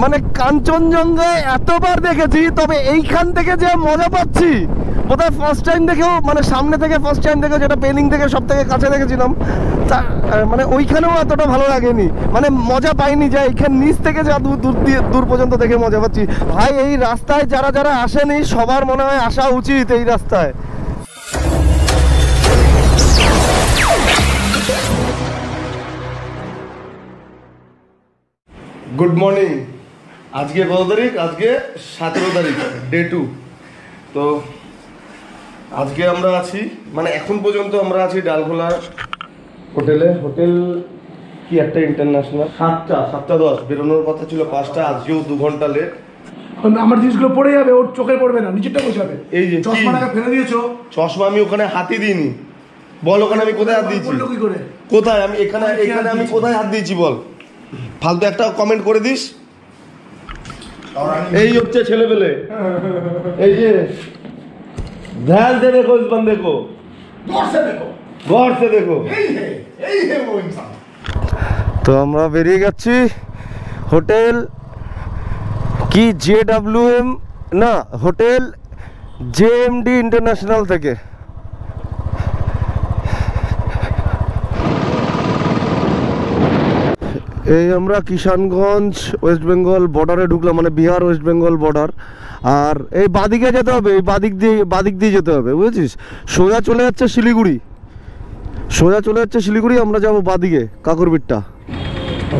মানে কাঞ্চনজঙ্ঘায় এতবার দেখেছি, তবে এইখান থেকে যে মজা পাচ্ছি বোধহয় ফার্স্ট টাইম দেখেও, মানে সামনে থেকে ফার্স্ট টাইম দেখেও, যেটা পেলিং থেকে সব থেকে কাছে দেখেছিলাম, তা মানে ওইখানেও এতটা ভালো লাগেনি, মানে মজা পাইনি যে এইখান নিচ থেকে যা দূর পর্যন্ত দেখে মজা পাচ্ছি। ভাই এই রাস্তায় যারা যারা আসেনি সবার মনে হয় আসা উচিত এই রাস্তায়। Good morning. আজকে কত তারিখ? আজকে 17 তারিখ, ডে 2। তো আজকে আমরা আছি, মানে এখন পর্যন্ত আমরা আছি ডালখোলা হোটেলে। হোটেল কি একটা ইন্টারন্যাশনাল। 7:10 বেরোনোর কথা ছিল 5টা, আজকেও 2 ঘন্টা লেট। আমার জিনিসগুলো পড়ে যাবে, ওর চোখে পড়বে না, নিচেরটা বসাবে। এই যে চশমাটাকে ফেলে দিয়েছো। চশমা আমি ওখানে হাতই দিইনি। বল ওখানে আমি কোথায় হাত দিয়েছি? কোথায় আমি এখানে আমি কোথায় হাত দিয়েছি বল? ফালতু একটা কমেন্ট করে দিস। এই হচ্ছে ছেলে পেলে, এই যে ध्यान से देखो इस बंदे को, गौर से देखो। তো আমরা বেরিয়ে যাচ্ছি হোটেল কি JWM না, হোটেল JMD ইন্টারন্যাশনাল থেকে। এই আমরা কিষানগঞ্জ ওয়েস্ট বেঙ্গল বর্ডারে ঢুকলাম, মানে বিহার ওয়েস্ট বেঙ্গল বর্ডার। আর এই বাদিকে যেতে হবে, এই বাদিক দিয়ে যেতে হবে, বুঝেছিস? সোজা চলে যাচ্ছে শিলিগুড়ি, আমরা যাব বাদিকে কাকুরবিট্টা।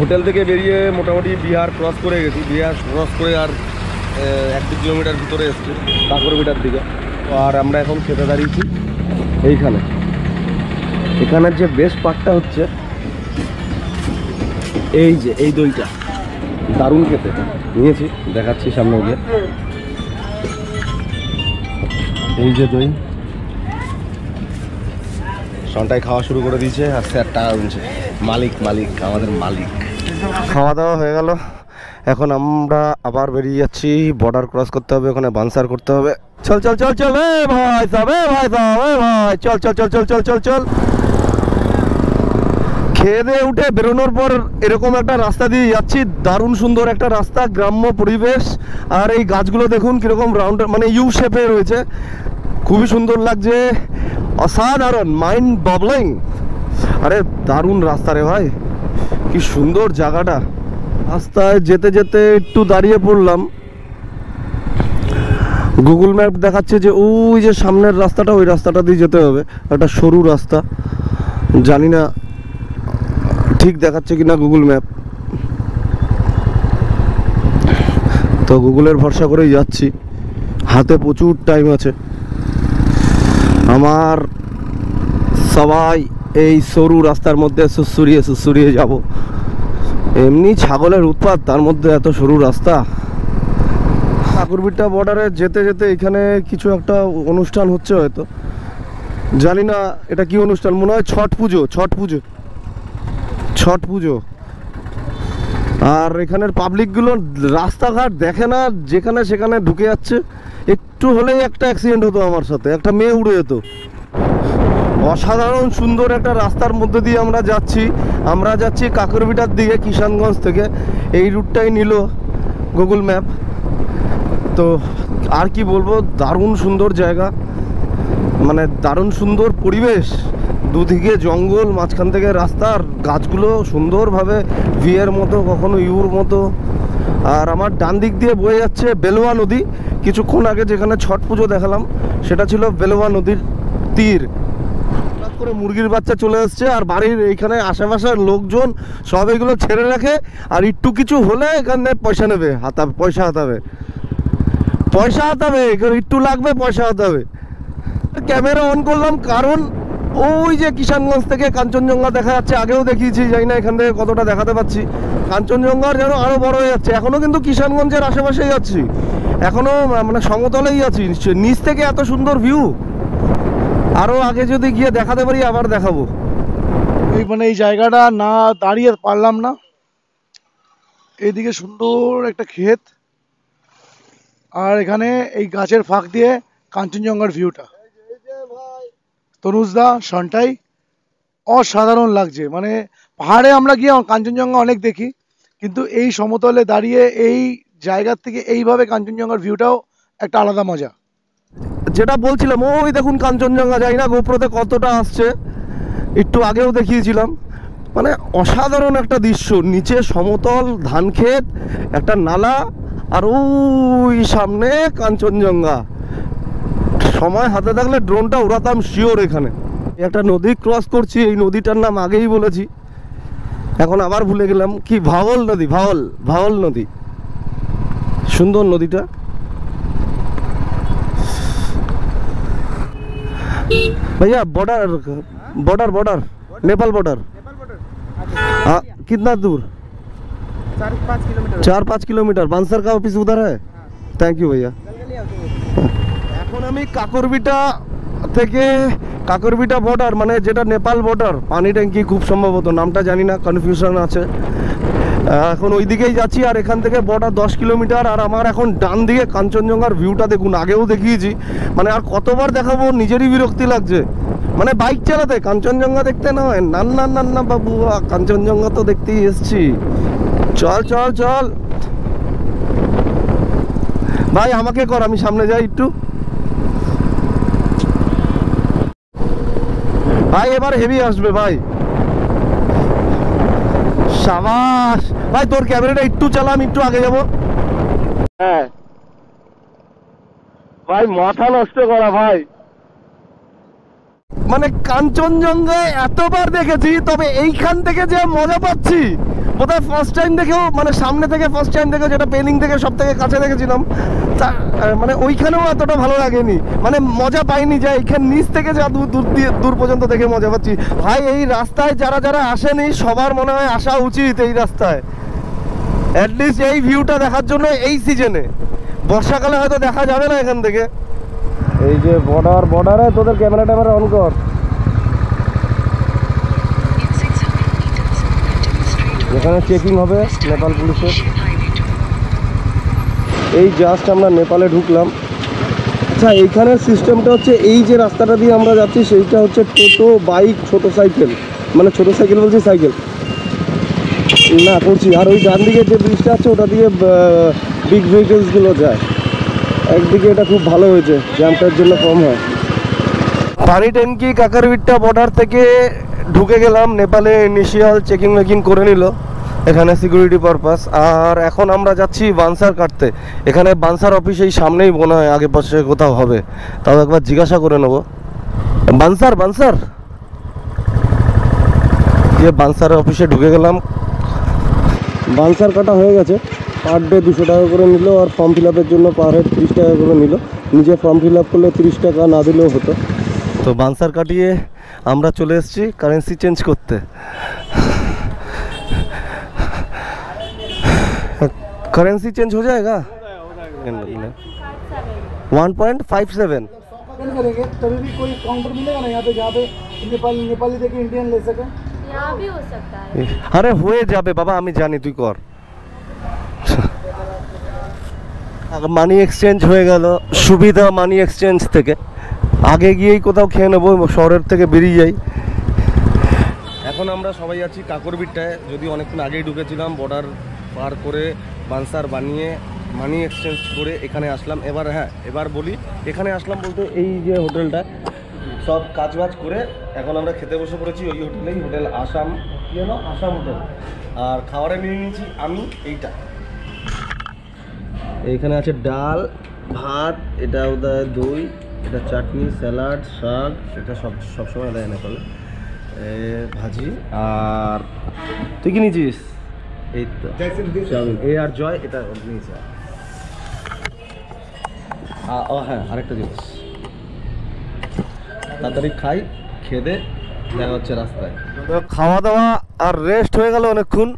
হোটেল থেকে বেরিয়ে মোটামুটি বিহার ক্রস করে গেছি, বিহার ক্রস করে আর 1-2 কিলোমিটার ভিতরে এসছি কাকুরবিটার দিকে। আর আমরা এখন খেতে দাঁড়িয়েছি এইখানে। এখানের যে বেস্ট পার্টটা হচ্ছে এই যে এই দইটা দারুণ খেতে, নিয়েছি দেখাচ্ছি সামনে গিয়ে। এই যে দই সন্টায় খাওয়া শুরু করে দিয়েছে, আর স্যার টাকা গুনছে। মালিক আমাদের মালিক। খাওয়া দাওয়া হয়ে গেল, এখন আমরা আবার বেরিয়ে যাচ্ছি। বর্ডার ক্রস করতে হবে, ওখানে বানসার করতে হবে। চল ভাই চল। খেয়ে দিয়ে উঠে বেরোনোর পর এরকম একটা রাস্তা দিয়ে যাচ্ছি, দারুণ সুন্দর একটা রাস্তা, গ্রাম্য পরিবেশ। আর এই গাছগুলো দেখুন কিরকম রাউন্ড, মানে ইউ শেপে রয়েছে, খুবই সুন্দর লাগছে, অসাধারণ, মাইন্ড বাবলিং। আরে দারুণ রাস্তা রে ভাই, কি সুন্দর জায়গাটা। রাস্তায় যেতে যেতে একটু দাঁড়িয়ে পড়লাম, গুগল ম্যাপ দেখাচ্ছে যে ওই যে সামনের রাস্তাটা, ওই রাস্তাটা দিয়ে যেতে হবে, একটা সরু রাস্তা। জানি না ঠিক দেখাচ্ছে কিনা গুগল ম্যাপ, তো গুগলের ভরসা করেই যাচ্ছি। হাতে প্রচুর টাইম আছে আমার, সবাই এই সরু রাস্তার মধ্যে সুসুরিয়ে যাব। এমনি ছাগলের উৎপাত, তার মধ্যে এত সরু রাস্তা। কাকুরবিট্টা বর্ডারে যেতে যেতে এখানে কিছু একটা অনুষ্ঠান হচ্ছে, হয়তো জানি না এটা কি অনুষ্ঠান, মনে হয় ছট পুজো। আর এখানের পাবলিকগুলো রাস্তাঘাট দেখে না, যেখানে সেখানে ঢুকে যাচ্ছে। একটু হলেই একটা অ্যাক্সিডেন্ট হতো আমার সাথে, একটা মেয়ে উড়ে যেত। অসাধারণ সুন্দর একটা রাস্তার মধ্যে দিয়ে আমরা যাচ্ছি কাকুরবিটার দিকে, কিষানগঞ্জ থেকে। এই রুটটাই নিল গুগল ম্যাপ। তো আর কি বলবো, দারুণ সুন্দর জায়গা, মানে দারুণ সুন্দর পরিবেশ, দুদিকে জঙ্গল, মাঝখান থেকে রাস্তার গাছগুলো সুন্দরভাবে ভিয়ের মতো, কখনো ইউর মতো। আর আমার ডান দিক দিয়ে বয়ে যাচ্ছে বেলুয়া নদী। কিছুক্ষণ আগে যেখানে ছট পুজো দেখালাম সেটা ছিল বেলুয়া নদীর তীর। হঠাৎ করে মুরগির বাচ্চা চলে এসছে, আর বাড়ির এইখানে আশেপাশের লোকজন সব এগুলো ছেড়ে রাখে, আর একটু কিছু হলে এখানে পয়সা নেবে, পয়সা হাতাবে, একটু লাগবে, পয়সা হাতাবে। ক্যামেরা অন করলাম, কারণ ওই যে কিষানগঞ্জ থেকে কাঞ্চনজঙ্ঘা দেখা যাচ্ছে। আগেও দেখিয়েছি, জানি না এখান থেকে কতটা দেখাতে পাচ্ছি। কাঞ্চনজঙ্ঘার যেন আরো বড় হয়ে যাচ্ছে। এখনো কিন্তু কিষানগঞ্জের আশেপাশেই যাচ্ছি, এখনো মানে সমতলেই আছি। নিচ থেকে এত সুন্দর ভিউ, আরো আগে যদি গিয়ে দেখাতে পারি আবার দেখাবো। এই জায়গাটা না দাঁড়িয়ে পারলাম না। এইদিকে সুন্দর একটা ক্ষেত, আর এখানে এই গাছের ফাঁক দিয়ে কাঞ্চনজঙ্ঘার ভিউটা। তনুজদা সন্টাই অসাধারণ লাগছে। মানে পাহাড়ে আমরা গিয়ে কাঞ্চনজঙ্ঘা অনেক দেখি, কিন্তু এই সমতলে দাঁড়িয়ে এই জায়গার থেকে এইভাবে কাঞ্চনজঙ্ঘার ভিউটাও একটা আলাদা মজা। যেটা বলছিলাম, ওই দেখুন কাঞ্চনজঙ্ঘা, যাই না গোপ্রোতে কতটা আসছে, একটু আগেও দেখিয়েছিলাম। মানে অসাধারণ একটা দৃশ্য, নিচে সমতল ধান ক্ষেত, একটা নালা, আর ওই সামনে কাঞ্চনজঙ্ঘা। সময় হাতে থাকলে ড্রোনটা উড়াতাম শিওর। এখানে একটা নদী ক্রস করছি, এই নদীটার নাম আগেই বলেছি, এখন আবার ভুলে গেলাম। কি ভাওল নদী, ভাওল নদী, সুন্দর নদীটা। भैया border border border Nepal border कितना दूर? 4-5 किलोमीटर। 4-5 किलोमीटर। बांसर का ऑफिस उधर है। थैंक यू भैया। এখন আমি কাকরবিটা থেকে, কাকরবিটা বর্ডার মানে যেটা নেপাল বর্ডার, পানি ট্যাঙ্কি খুব সম্ভবত, নামটা জানি না, কনফিউশন আছে। এখন ওই দিকেই যাচ্ছি, আর এখান থেকে বর্ডার 10 কিলোমিটার। আর আমার এখন ডান দিকে কাঞ্চনজঙ্ঘার ভিউটা দেখুন, আগেও দেখিয়েছি, মানে আর কতবার দেখাবো, নিজেরই বিরক্তি লাগছে। মানে বাইক চালাতে কাঞ্চনজঙ্ঘা দেখতে নয়, না না না না বাবু, কাঞ্চনজঙ্ঘা তো দেখতেই এসছি। চল চল চল ভাই, আমাকে কর, আমি সামনে যাই একটু। ভাই এবার হেভি আসবে ভাই, সাবাস ভাই। তোর ক্যামেরাটা একটু চালা, আমি একটু আগে যাবো। হ্যাঁ ভাই, মাথা নষ্ট করা ভাই। মানে কাঞ্চনজঙ্ঘায় এতবার দেখেছি, তবে এইখান থেকে যে মজা পাচ্ছি, বোধহয় ফার্স্ট টাইম দেখেও, মানে সামনে থেকে ফার্স্ট টাইম দেখেও, যেটা পেলিং থেকে সব থেকে কাছে দেখেছিলাম, মানে ওইখানেও এতটা ভালো লাগেনি, মানে মজা পাইনি। যে এইখান নিচ থেকে যা দূর পর্যন্ত দেখে মজা পাচ্ছি ভাই। এই রাস্তায় যারা যারা আসেনি, সবার মনে হয় আসা উচিত এই রাস্তায়, অ্যাটলিস্ট এই ভিউটা দেখার জন্য। এই সিজনে, বর্ষাকালে হয়তো দেখা যাবে না এখান থেকে। এই যে বর্ডারে তোদের ক্যামেরা ট্যামেরা অন কর। এখানে চেকিং হবে নেপাল পুলিশের। এই জাস্ট আমরা নেপালে ঢুকলাম। আচ্ছা, এইখানের সিস্টেমটা হচ্ছে, এই যে রাস্তাটা দিয়ে আমরা যাচ্ছি, সেইটা হচ্ছে টোটো, বাইক, ছোট সাইকেল, মানে ছোট সাইকেল বলছি, সাইকেল না করছি। আর ওই ডান দিকে যে ব্রিজটা আছে, ওটা দিয়ে বিগ ভেহিকেলসগুলো যায়। একদিকে এটা খুব ভালো হয়েছে, জ্যামটার জন্য কম হয়। পানি ট্যাঙ্কি কাকরবিটা বর্ডার থেকে ঢুকে গেলাম নেপালে। ইনিশিয়াল চেকিং মেকিং করে নিল এখানে সিকিউরিটি পারপাস। আর এখন আমরা যাচ্ছি বানসার কাটতে। এখানে বানসার অফিস এই সামনেই মনে হয়, আগে পাশে কোথাও হবে, তাও একবার জিজ্ঞাসা করে নেবো। বানসার যে বানসার অফিসে ঢুকে গেলাম। বানসার কাটা হয়ে গেছে, পার ডে 200 টাকা করে নিল, আর ফর্ম ফিল আপের জন্য পার হেড 30 টাকা করে নিল। নিজে ফর্ম ফিল আপ করলে 30 টাকা না দিলেও হতো। তো বানসার কাটিয়ে আমরা চলে এসেছি কারেন্সি চেঞ্জ করতে। करेंसी चेंज हो जाएगा 1.57। करेंगे तभी भी कोई काउंटर मिलेगा ना यहाँ पे, जहाँ पे नेपाली देके इंडियन ले सके। यहाँ भी हो सकता है। अरे হয়ে যাবে বাবা, আমি জানি, তুই কর। মানি এক্সচেঞ্জ হয়ে গেল, সুবিধা মানি এক্সচেঞ্জ থেকে। আগে গিয়েই কোথাও খেয়ে নেবো, শহরের থেকে বেরিয়ে যাই। এখন আমরা সবাই আছি কাকরবিটায়, যদি অনেকক্ষণ আগেই ঢুকেছিলাম। বর্ডার পার করে বানসার বানিয়ে মানি এক্সচেঞ্জ করে এখানে আসলাম। এবার বলি, এখানে আসলাম বলতে এই যে হোটেলটা, সব কাজবাজ করে এখন আমরা খেতে বসে পড়েছি ওই হোটেলেই, হোটেল আসাম। কি হলো? আসাম হোটেল। আর খাবারে নিয়ে নিয়েছি আমি এইটা। এইখানে আছে ডাল, ভাত, এটা ওদের দই, এটা চাটনি, স্যালাড, শাক, এটা সবসময় দেয় না তাহলে, ভাজি। আর তুই কি নিয়েছিস? এই তো চাউমিন। এই আর জয় এটা নিয়েছে। হ্যাঁ, আরেকটা জিনিস, তাড়াতাড়ি খাই, খেদে দেখা হচ্ছে রাস্তায়। খাওয়া দাওয়া আর রেস্ট হয়ে গেল অনেকক্ষণ।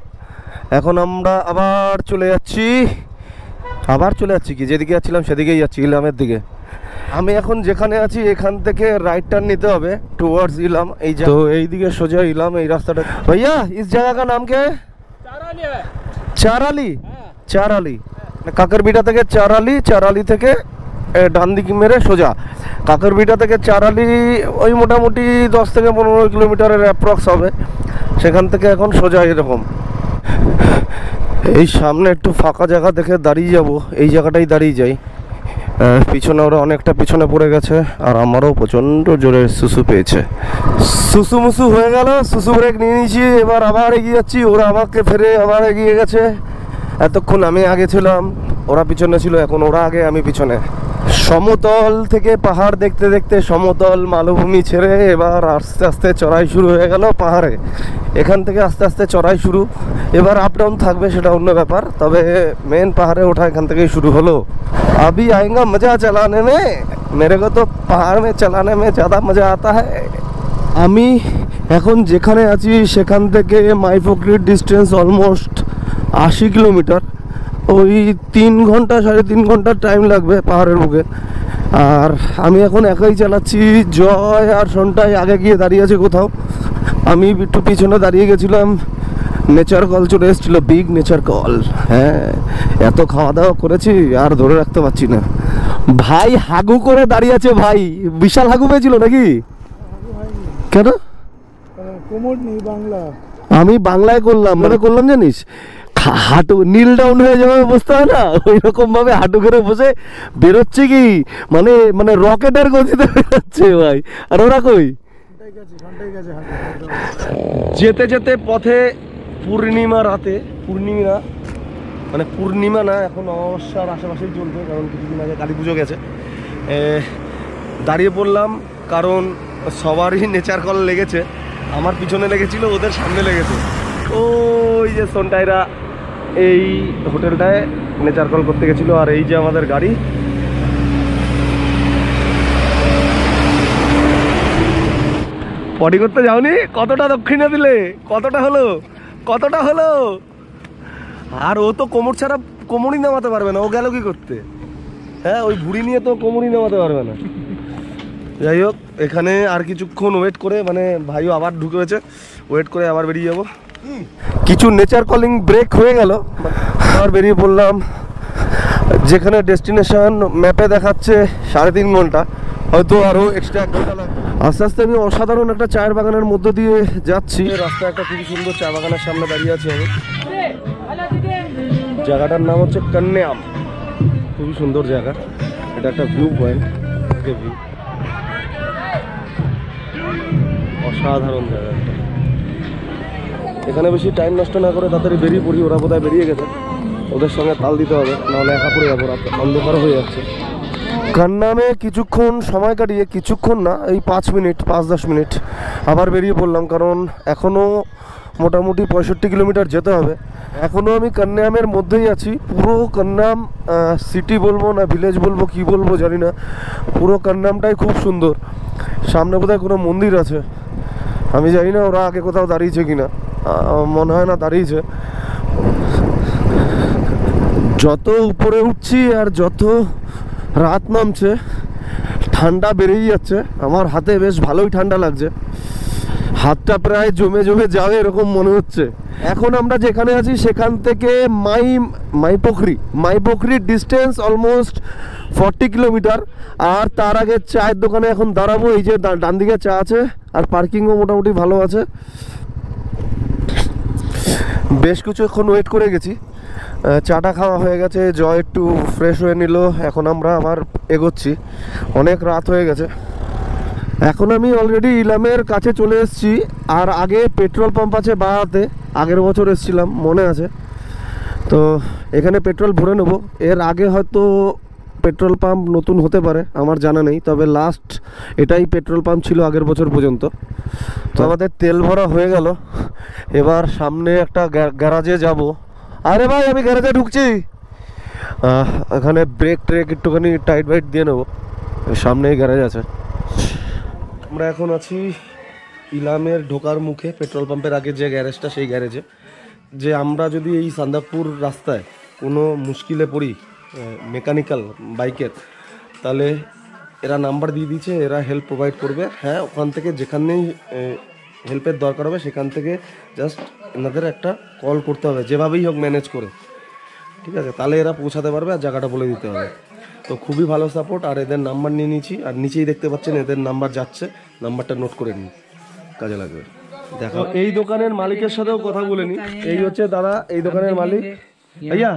এখন আমরা আবার চলে যাচ্ছি কি, যেদিকে যাচ্ছিলাম সেদিকেই যাচ্ছি, ইলামের দিকে। আমি এখন যেখানে আছি এখান থেকে রাইট টার্ন নিতে হবে টুয়ার্ডস ইলাম। তো এইদিকে সোজা ইলাম, এই রাস্তাটা। भैया इस जगह का नाम क्या है? চারালি। কাকরবিটা থেকে চারালি থেকে ডান দিকে মেরে সোজা। কাকরবিটা থেকে চারালি ওই মোটামুটি 10 থেকে 15 কিলোমিটারের অ্যাপ্রক্স হবে। সেখান থেকে এখন সোজা এরকম এই সামনে একটু ফাঁকা জায়গা দেখে দাঁড়িয়ে যাব, এই জায়গাটাই দাঁড়িয়ে যাই। পিছনে ওরা অনেকটা পিছনে পড়ে গেছে, আর আমারও প্রচণ্ড জোরে সুসু পেয়েছে। সুসু মুসু হয়ে গেল, সুসু ব্রেক নিয়ে নিয়েছি, এবার আবার এগিয়ে যাচ্ছি। ওরা আমাকে ফেরে আবার এগিয়ে গেছে। এতক্ষণ আমি আগে ছিলাম, ওরা পিছনে ছিল, এখন ওরা আগে আমি পিছনে। সমতল থেকে পাহাড় দেখতে দেখতে সমতল মালভূমি ছেড়ে এবার আস্তে আস্তে চড়াই শুরু হয়ে গেল পাহাড়ে। এখান থেকে আস্তে আস্তে চড়াই শুরু, এবার আপ ডাউন থাকবে সেটা অন্য ব্যাপার, তবে মেন পাহাড়ে ওঠা এখান থেকেই শুরু হলো। अभी आएगा मज़ा चलाने में, मेरे को तो पहाड़ में चलाने में ज़्यादा मज़ा आता है। আমি এখন যেখানে আছি সেখান থেকে মাইপোখরির ডিস্টেন্স অলমোস্ট 80 কিলোমিটার। ওই 3 ঘন্টা 3.5 ঘন্টার টাইম লাগবে পাহাড়ের বুকে। আর আমি এখন একাই চালাচ্ছি, জয় আর সন্টাই আগে গিয়ে দাঁড়িয়ে আছে কোথাও, আমি একটু পিছনে দাঁড়িয়ে গেছিলাম। নেচার কল চলে এসেছিল, বিগ নেচার কল। হ্যাঁ, এত খাওয়া দাওয়া করেছি আর ধরে রাখতে পারছি না। ভাই হাগু করে দাঁড়িয়ে আছে ভাই, বিশাল হাগু পেয়েছিল নাকি? কেন? কোমর নেই বাংলা। আমি বাংলায় করলাম, মানে করলাম জানিস, হাঁটু নীল ডাউন হয়ে যাবে বুঝতে হয় না, ওই রকম ভাবে হাঁটু করে বসে বেরোচ্ছে কি, মানে মানে রকেটের গতিতে বেরোচ্ছে ভাই। আর ওরা কই? যেতে যেতে পথে পূর্ণিমা রাতে, পূর্ণিমা মানে পূর্ণিমা না, এখন অমাবস্যার আশেপাশেই চলছে, কারণ কিছুদিন আগে কালী পুজো গেছে। দাঁড়িয়ে পড়লাম কারণ সবারই নেচার কল লেগেছে। আমার পিছনে লেগেছিল, ওদের সামনে লেগেছে। ওই যে সন্টাইরা এই হোটেলটায় নেচার কল করতে গেছিলো, আর এই যে আমাদের গাড়ি। পটি করতে যাওনি? কতটা দক্ষিণে দিলে? কতটা হলো? কতটা হলো? আর ও তো কোমর ছাড়া কোমরই নামাতে পারবে না, ও গেল কি করতে? হ্যাঁ, ওই ভুড়ি নিয়ে তো কোমরই নামাতে পারবে না। যাই হোক, এখানে আর কিছুক্ষণ ওয়েট করে, মানে ভাইও আবার ঢুকেছে, ওয়েট করে আবার বেরিয়ে যাব। কিছু নেচার কলিং ব্রেক হয়ে গেল, আবার বেরিয়ে পড়লাম। যেখানে ডেস্টিনেশন ম্যাপে দেখাচ্ছে 3.5 ঘন্টা, হয়তো আরও এক্সট্রা 1 ঘন্টা লাগবে। আস্তে আস্তে আমি অসাধারণ একটা চায়ের বাগানের মধ্য দিয়ে যাচ্ছি। রাস্তায় একটা খুবই সুন্দর চা বাগানের সামনে দাঁড়িয়ে আছি আমি। জায়গাটার নাম হচ্ছে কন্যাম, খুবই সুন্দর জায়গা। এটা একটা ভিউ পয়েন্ট, ভিউ অসাধারণ জায়গা। এখানে বেশি টাইম নষ্ট না করে তাড়াতাড়ি বেরিয়ে পড়ি, ওরা বোধহয় বেরিয়ে গেছে, ওদের সঙ্গে তাল দিতে হবে, নাহলে একা পড়ে যাবো, রাত অন্ধকার হয়ে যাচ্ছে। কান্নামে কিছুক্ষণ সময় কাটিয়ে, কিছুক্ষণ না, এই 5 মিনিট 5-10 মিনিট আবার বেরিয়ে পড়লাম, কারণ এখনও মোটামুটি 65 কিলোমিটার যেতে হবে। এখনও আমি কন্যামের মধ্যেই আছি। পুরো কন্যাম সিটি বলবো না ভিলেজ বলবো কি বলবো জানি না, পুরো কন্যামটাই খুব সুন্দর। সামনে বোধহয় কোনো মন্দির আছে, আমি জানি না ওরা আগে কোথাও দাঁড়িয়েছে কিনা, মনে হয় না দাঁড়িয়েছে। যত উপরে উঠছি আর যত রাত নামছে, ঠান্ডা বেড়েই যাচ্ছে। আমার হাতে বেশ ভালোই ঠান্ডা লাগছে, হাতটা প্রায় জমে জমে যাবে এরকম মনে হচ্ছে। এখন আমরা যেখানে আছি সেখান থেকে মাইপোখরির ডিস্টেন্স অলমোস্ট 40 কিলোমিটার। আর তার আগে চায়ের দোকানে এখন দাঁড়াবো, এই যে ডান দিকে চা আছে, আর পার্কিংও মোটামুটি ভালো আছে। বেশ কিছুক্ষণ ওয়েট করে গেছি, চাটা খাওয়া হয়ে গেছে, জয় একটু ফ্রেশ হয়ে নিল, এখন আমরা আবার এগোচ্ছি। অনেক রাত হয়ে গেছে। এখন আমি অলরেডি ইলামের কাছে চলে এসেছি। আর আগে পেট্রোল পাম্প আছে বাঁহাতে, আগের বছর এসেছিলাম মনে আছে, তো এখানে পেট্রোল ভরে নেবো। এর আগে হয়তো পেট্রোল পাম্প নতুন হতে পারে, আমার জানা নেই, তবে লাস্ট এটাই পেট্রোল পাম্প ছিল আগের বছর পর্যন্ত। তো আমাদের তেল ভরা হয়ে গেল, এবার সামনে একটা গ্যারাজে যাব। আরে ভাই, আমি গ্যারাজে ঢুকছি, এখানে ব্রেক ট্রেক একটুখানি টাইট বাইট দিয়ে নেবো, সামনেই গ্যারেজ আছে। আমরা এখন আছি ইলামের ঢোকার মুখে, পেট্রোল পাম্পের আগে যে গ্যারেজটা সেই গ্যারেজে। যে আমরা যদি এই সান্দাকপুর রাস্তায় কোনো মুশকিলে পড়ি মেকানিক্যাল বাইকের, তাহলে এরা নাম্বার দিয়ে দিয়েছে, এরা হেল্প প্রোভাইড করবে। হ্যাঁ, ওখান থেকে যেখানেই হেল্পের দরকার হবে সেখান থেকে জাস্ট এনাদের একটা কল করতে হবে, যেভাবেই হোক ম্যানেজ করে, ঠিক আছে? তাহলে এরা পৌঁছাতে পারবে আর জায়গাটা বলে দিতে হবে। তো খুবই ভালো সাপোর্ট। আর এদের নাম্বার নিয়ে নিয়েছি, আর নিচেই দেখতে পাচ্ছেন এদের নাম্বার যাচ্ছে, নাম্বারটা নোট করে নিন, কাজে লাগবে। দেখো, এই দোকানের মালিকের সাথেও কথা বলে নি। এই হচ্ছে দাদা, এই দোকানের মালিক। भैया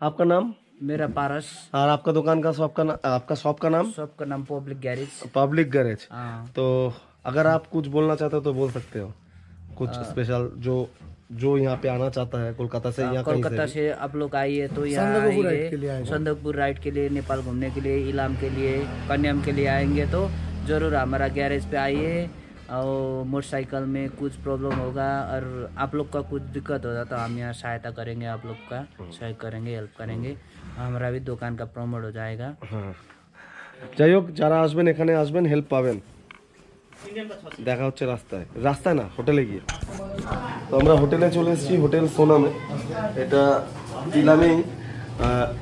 आपका नाम मेरा पारस, और आपका दुकान का शॉप का आपका शॉप का नाम? शॉप का नाम पब्लिक गैरेज। Public garage. हाँ। तो अगर आप कुछ बोलना चाहते हो तो बोल सकते हो, कुछ स्पेशल जो यहाँ पे आना चाहता है कोलकाता से या कहीं कोलकाता से से आप लोग आइए तो यहाँ आएंगे संदकपुर राइड के लिए, नेपाल घूमने के लिए, इलाम के लिए, कन्याम के लिए आएंगे तो जरूर हमारा गैरेज पे आइए। और मोटरसाइकिल में कुछ प्रॉब्लम होगा और आप लोग का कुछ दिक्कत होगा तो हम यहाँ सहायता करेंगे, आप लोग का सहायता करेंगे, हेल्प करेंगे। हमारा भी दुकान का प्रमोट हो जाएगा। হ্যাঁ, যাই হোক যারা আসবেন এখানে আসবেন, হেল্প পাবেন। দেখা হচ্ছে রাস্তায় না হোটেলে গিয়ে। তো আমরা হোটেলে চলে এসেছি, হোটেল সোনামে। এটা ইলামেই,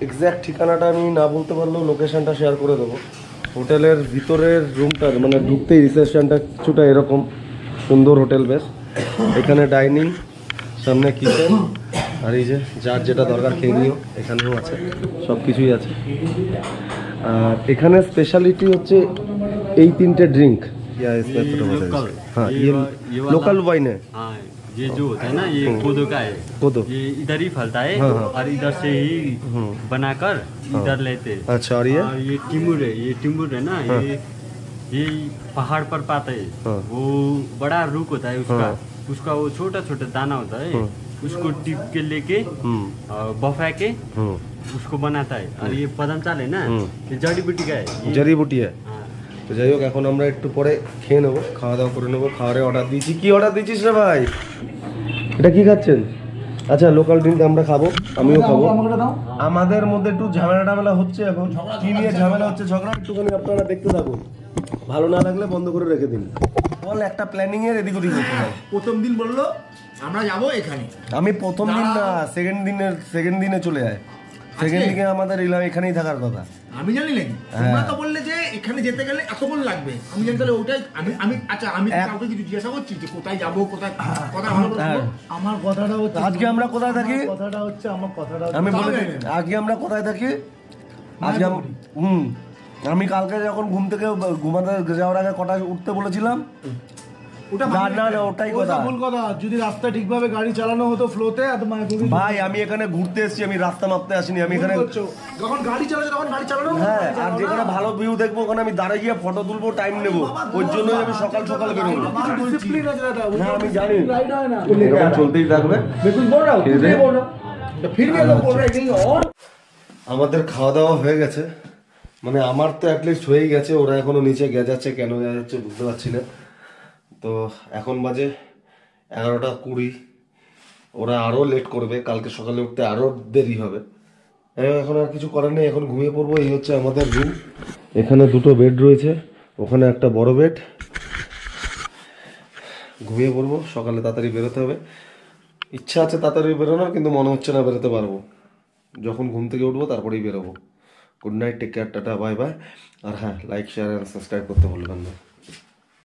এক্স্যাক্ট ঠিকানাটা আমি না বলতে পারলেও লোকেশনটা শেয়ার করে দেবো। হোটেলের ভিতরের রুমটার মানে ঢুকতেই রিসেপশনটা কিছুটা এরকম সুন্দর হোটেল, বেশ। এখানে ডাইনিং, সামনে কিচেন, আর এই যে যার যেটা দরকার খেয়ে নিও, এখানেও আছে, সব কিছুই আছে। আর এখানে স্পেশালিটি হচ্ছে এই তিনটে ড্রিঙ্ক। हाँ ये लोकल वाइन है। हाँ, ये जो होता है ना ये कोदो का है, कोदो ये इधर ही फलता है हाँ, हाँ। और इधर से ही बनाकर इधर लेते हैं। अच्छा, और ये और ये टिमुर है, ये टिमुर है ना, ये पहाड़ पर पाता है। हाँ। वो बड़ा रूख होता है उसका, हाँ। उसका वो छोटा छोटा दाना होता है, उसको टिप के लेके और बफा के उसको बनाता है। और ये पदम चाल है ना, ये जड़ी बूटी का है, जड़ी बूटी है। हाँ। তো যাই হোক এখন আমরা একটু পরে খেয়ে নেবো, খাওয়া দাওয়া করে নেবো। খাওয়ারে অর্ডার দিয়েছি। কি অর্ডার দিয়েছিস রে ভাই? এটা কি খাচ্ছেন? আচ্ছা, লোকাল ড্রিঙ্ক আমরা খাবো, আমিও খাবো। আমাদের মধ্যে একটু ঝামেলা হচ্ছে এখন। কি নিয়ে ঝামেলা হচ্ছে, ঝগড়া, একটুখানি আপনারা দেখতে থাকুন। ভালো না লাগলে বন্ধ করে রেখে দিন। বল, একটা প্ল্যানিং এর এদিক ওদিক হচ্ছে না। প্রথম দিন বললো আমরা যাবো এখানে, আমি প্রথম দিন না, সেকেন্ড দিনে চলে যায়। সেকেন্ড দিকে আমাদের এখানেই থাকার কথা। আমি জানি নাকি, তোমরা তো বললে যে এখানে যেতে গেলে এতক্ষণ লাগবে। আমি জানি তাহলে ওটাই আমি আচ্ছা আমি কাউকে কিছু জিজ্ঞাসা করছি যে কোথায় যাবো, কোথায় কথা ভালো করে বলো। আমার কথাটা হচ্ছে আজকে আমরা কোথায় থাকি? আমার কথাটা আমি বলে দিই, আজকে আমরা কোথায় থাকি? আজকে আমি কালকে যখন ঘুম থেকে ঘুমাতে যাওয়ার আগে কটায় উঠতে বলেছিলাম? না ওটাই কথা। ভুল কথা। যদি রাস্তা ঠিকভাবে গাড়ি চালানো হতো ফ্লোতে, ভাই আমি এখানে ঘুরতে এসেছি, আমি রাস্তা মাপতে আসিনি। আমি এখানে যখন গাড়ি চালাচ্ছে তখন গাড়ি চালানো। হ্যাঁ, আর যেখানে ভালো ভিউ দেখবো ওখানে আমি দাঁড়িয়ে গিয়ে ফটো তুলবো, টাইম নেবো। ওই জন্যই আমি সকাল বেরোবো। হ্যাঁ আমি জানি, এরকম চলতেই থাকবে। আমাদের খাওয়া দাওয়া হয়ে গেছে, মানে আমার তো অ্যাটলিস্ট হয়েই গেছে। ওরা এখনো নিচে গেজাচ্ছে, কেন গেজাচ্ছে বুঝতে পারছি না। তো এখন বাজে 11:20। ওরা আরও লেট করবে, কালকে সকালে উঠতে আরও দেরি হবে। এখন আর কিছু করার নেই, এখন ঘুমিয়ে পড়বো। এই হচ্ছে আমাদের রুম। এখানে দুটো বেড রয়েছে, ওখানে একটা বড় বেড। ঘুমিয়ে পড়বো, সকালে তাড়াতাড়ি বেরোতে হবে। ইচ্ছা আছে তাড়াতাড়ি বেরোনোর, কিন্তু মনে হচ্ছে না বেরোতে পারবো। যখন ঘুম থেকে উঠবো তারপরেই বেরোবো। Good night, take care, tata, bye bye. আর হ্যাঁ, লাইক, শেয়ার অ্যান্ড সাবস্ক্রাইব করতে ভুলবেন না।